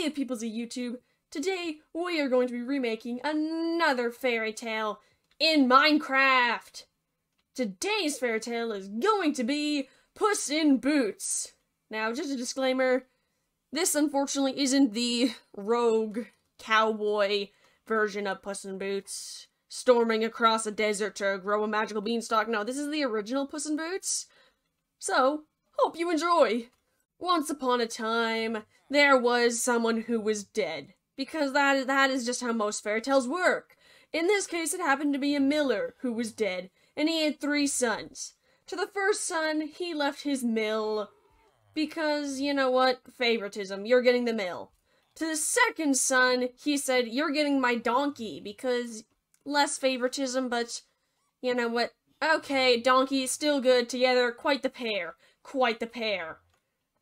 Hey peoples of YouTube, today we are going to be remaking another fairy tale in Minecraft. Today's fairy tale is going to be Puss in Boots. Now, just a disclaimer, this unfortunately isn't the rogue cowboy version of Puss in Boots, storming across a desert to grow a magical beanstalk. No, this is the original Puss in Boots. So, hope you enjoy. Once upon a time, there was someone who was dead, because that is just how most fairy tales work. In this case, it happened to be a miller who was dead, and he had 3 sons. To the first son, he left his mill, because, you know what, favoritism, you're getting the mill. To the second son, he said, you're getting my donkey, because less favoritism, but, you know what, okay, donkey, still good, together, quite the pair, quite the pair.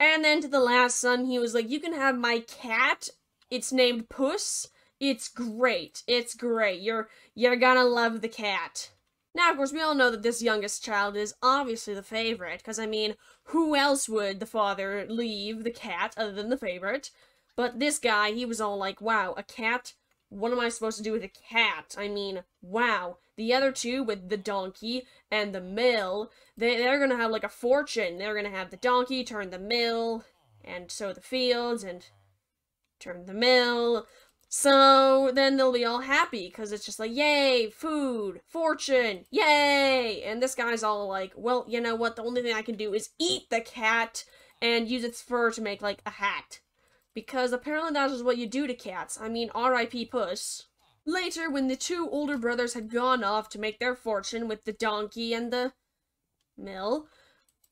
And then to the last son, he was like, you can have my cat. It's named Puss. It's great. It's great. You're gonna love the cat. Now, of course, we all know that this youngest child is obviously the favorite, because, I mean, who else would the father leave the cat other than the favorite? But this guy, he was all like, wow, a cat? What am I supposed to do with a cat? I mean, wow. The other two, with the donkey and the mill, they're gonna have, like, a fortune. They're gonna have the donkey turn the mill, and sow the fields, and turn the mill. So, then they'll be all happy, because it's just like, yay, food, fortune, yay! And this guy's all like, well, you know what, the only thing I can do is eat the cat, and use its fur to make, like, a hat. Because apparently that is what you do to cats. I mean, R.I.P. Puss. Later, when the 2 older brothers had gone off to make their fortune with the donkey and the mill,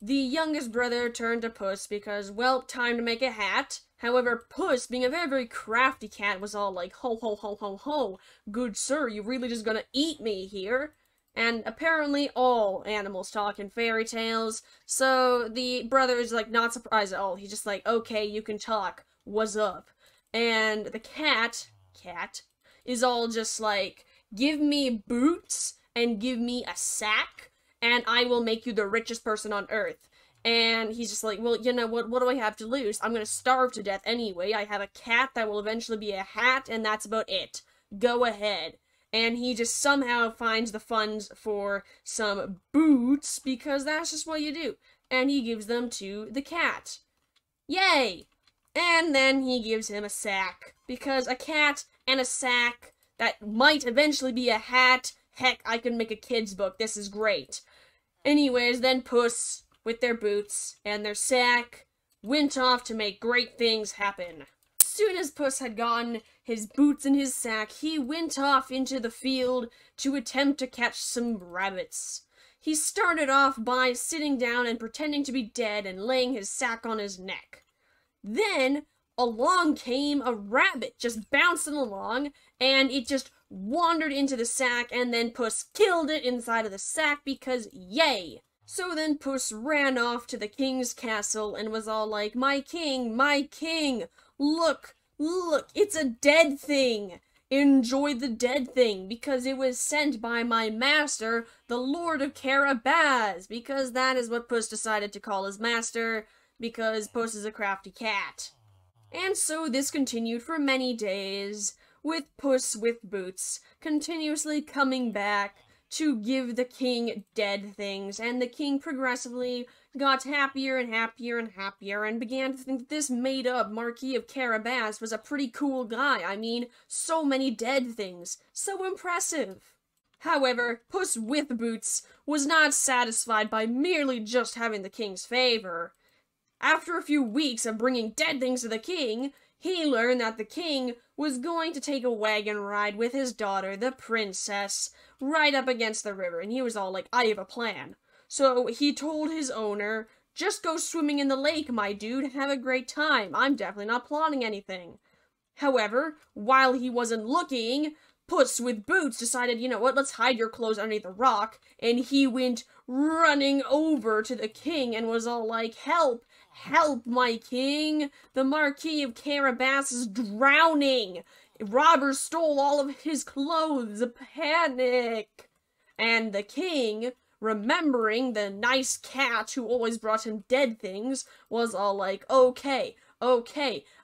the youngest brother turned to Puss because, well, time to make a hat. However, Puss, being a very, very crafty cat, was all like, ho, ho, ho, ho, ho, good sir, you really just gonna eat me here? And apparently all animals talk in fairy tales, so the brother is, like, not surprised at all. He's just like, okay, you can talk. What's up? And the cat, is all just like, give me boots and give me a sack, and I will make you the richest person on earth. And he's just like, well, you know what do I have to lose? I'm gonna starve to death anyway. I have a cat that will eventually be a hat, and that's about it. Go ahead. And he just somehow finds the funds for some boots, because that's just what you do. And he gives them to the cat. Yay! And then he gives him a sack, because a cat and a sack that might eventually be a hat, heck, I can make a kid's book, this is great. Anyways, then Puss, with their boots and their sack, went off to make great things happen. As soon as Puss had gotten his boots and his sack, he went off into the field to attempt to catch some rabbits. He started off by sitting down and pretending to be dead and laying his sack on his neck. Then, along came a rabbit, just bouncing along, and it just wandered into the sack, and then Puss killed it inside of the sack because, yay! So then Puss ran off to the king's castle and was all like, my king, look, it's a dead thing! Enjoy the dead thing, because it was sent by my master, the Lord of Carabaz, because that is what Puss decided to call his master, because Puss is a crafty cat. And so this continued for many days, with Puss with Boots continuously coming back to give the king dead things, and the king progressively got happier and happier and happier, and began to think that this made-up Marquis of Carabas was a pretty cool guy. I mean, so many dead things. So impressive. However, Puss with Boots was not satisfied by merely just having the king's favor. After a few weeks of bringing dead things to the king, he learned that the king was going to take a wagon ride with his daughter, the princess, right up against the river, and he was all like, I have a plan. So he told his owner, just go swimming in the lake, my dude, have a great time. I'm definitely not plotting anything. However, while he wasn't looking, Puss with Boots decided, you know what, let's hide your clothes underneath a rock, and he went running over to the king and was all like, help! Help, my king! The Marquis of Carabas is drowning! Robbers stole all of his clothes! Panic! And the king, remembering the nice cat who always brought him dead things, was all like, okay,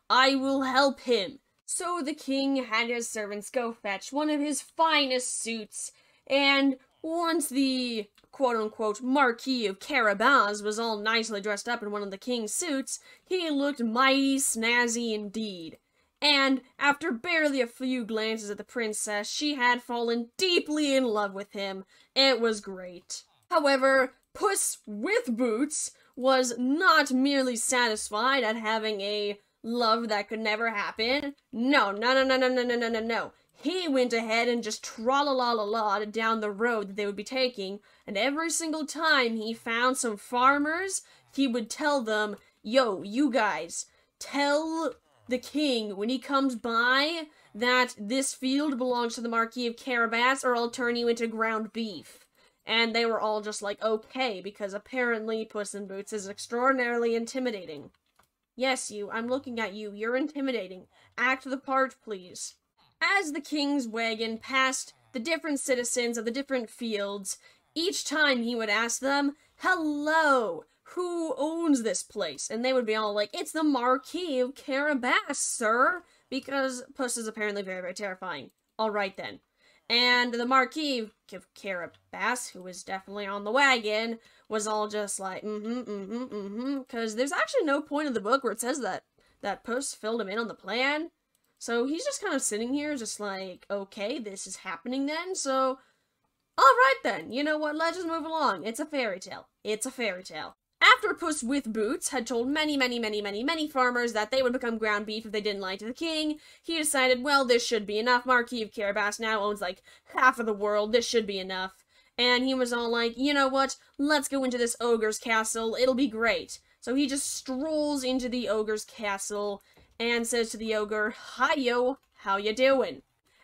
I will help him. So the king had his servants go fetch one of his finest suits, and once the quote-unquote Marquis of Carabas was all nicely dressed up in one of the king's suits, he looked mighty snazzy indeed. And after barely a few glances at the princess, she had fallen deeply in love with him. It was great. However, Puss with Boots was not merely satisfied at having a love that could never happen. No. He went ahead and just tra-la-la-la-la down the road that they would be taking, and every single time he found some farmers, he would tell them, yo, you guys, tell the king when he comes by that this field belongs to the Marquis of Carabas or I'll turn you into ground beef. And they were all just like, okay, because apparently Puss in Boots is extraordinarily intimidating. Yes, I'm looking at you, you're intimidating. Act the part, please. As the king's wagon passed the different citizens of the different fields, each time he would ask them, hello, who owns this place? And they would be all like, it's the Marquis of Carabas, sir, because Puss is apparently very, very terrifying. Alright then. And the Marquis of Carabas, who was definitely on the wagon, was all just like, because there's actually no point in the book where it says that Puss filled him in on the plan. So he's just kind of sitting here just like, okay, this is happening then, so alright then, you know what, let's just move along. It's a fairy tale. It's a fairy tale. After Puss with Boots had told many farmers that they would become ground beef if they didn't lie to the king, he decided, well, this should be enough. Marquis of Carabas now owns like half of the world. This should be enough. And he was all like, you know what? Let's go into this ogre's castle. It'll be great. So he just strolls into the ogre's castle and says to the ogre, hi-yo, how ya doing?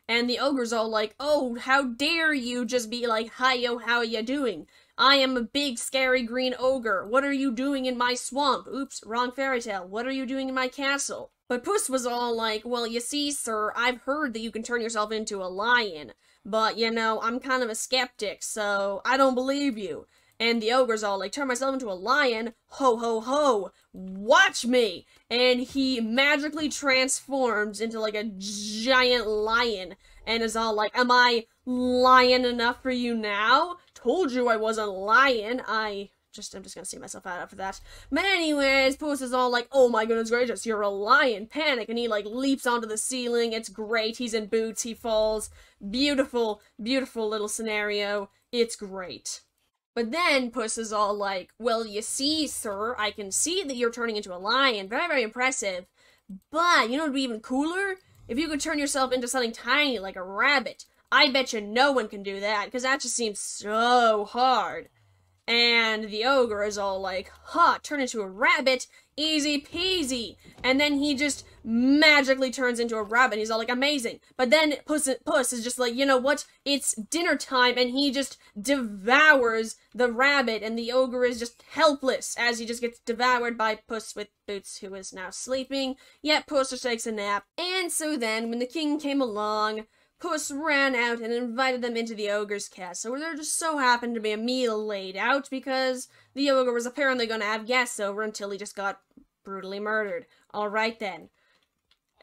And the ogre's all like, oh, how dare you just be like, hi-yo, how ya doing? I am a big, scary green ogre. What are you doing in my swamp? Oops, wrong fairy tale. What are you doing in my castle? But Puss was all like, well, you see, sir, I've heard that you can turn yourself into a lion. But, you know, I'm kind of a skeptic, so I don't believe you. And the ogre's all like, turn myself into a lion? Ho, ho, ho. Watch me. And he magically transforms into like a giant lion. And is all like, am I lion enough for you now? Told you I wasn't lying. I'm just gonna see myself out after that. But anyways, Puss is all like, oh my goodness gracious, you're a lion. Panic. And he like leaps onto the ceiling. It's great. He's in boots. He falls. Beautiful, beautiful little scenario. It's great. But then Puss is all like, well, you see, sir, I can see that you're turning into a lion. Very, very impressive. But, you know what would be even cooler? If you could turn yourself into something tiny, like a rabbit. I bet you no one can do that, because that just seems so hard. And the ogre is all like, turn into a rabbit? Easy peasy. And then he just magically turns into a rabbit. He's all like, amazing. But then Puss is just like, you know what? It's dinner time, and he just devours the rabbit, and the ogre is just helpless as he just gets devoured by Puss with Boots, who is now sleeping. Yet Puss just takes a nap. And so then, when the king came along, Puss ran out and invited them into the ogre's castle, where there just so happened to be a meal laid out, because the ogre was apparently going to have guests over until he just got brutally murdered. Alright then.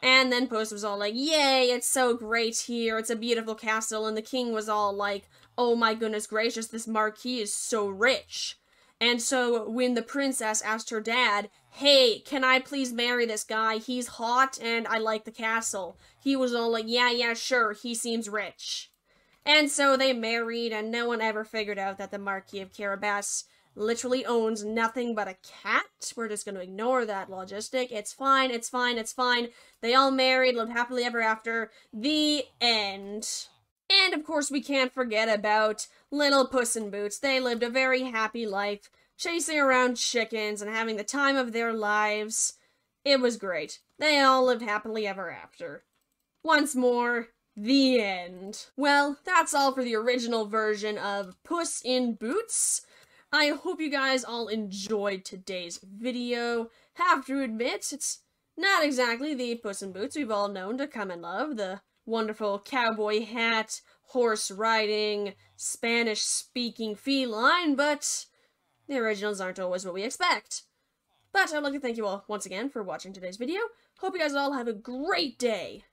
And then Puss was all like, yay, it's so great here, it's a beautiful castle, and the king was all like, oh my goodness gracious, this Marquis is so rich. And so when the princess asked her dad, hey, can I please marry this guy? He's hot and I like the castle. He was all like, yeah, sure, he seems rich. And so they married, and no one ever figured out that the Marquis of Carabas literally owns nothing but a cat. We're just gonna ignore that logistic. It's fine, it's fine, it's fine. They all married, lived happily ever after. The end. And of course we can't forget about little Puss in Boots. They lived a very happy life, chasing around chickens and having the time of their lives. It was great. They all lived happily ever after. Once more, the end. Well, that's all for the original version of Puss in Boots. I hope you guys all enjoyed today's video. Have to admit, it's not exactly the Puss in Boots we've all known to come and love. The wonderful cowboy hat, horse riding, Spanish speaking feline, but the originals aren't always what we expect. But I'd like to thank you all once again for watching today's video. Hope you guys all have a great day.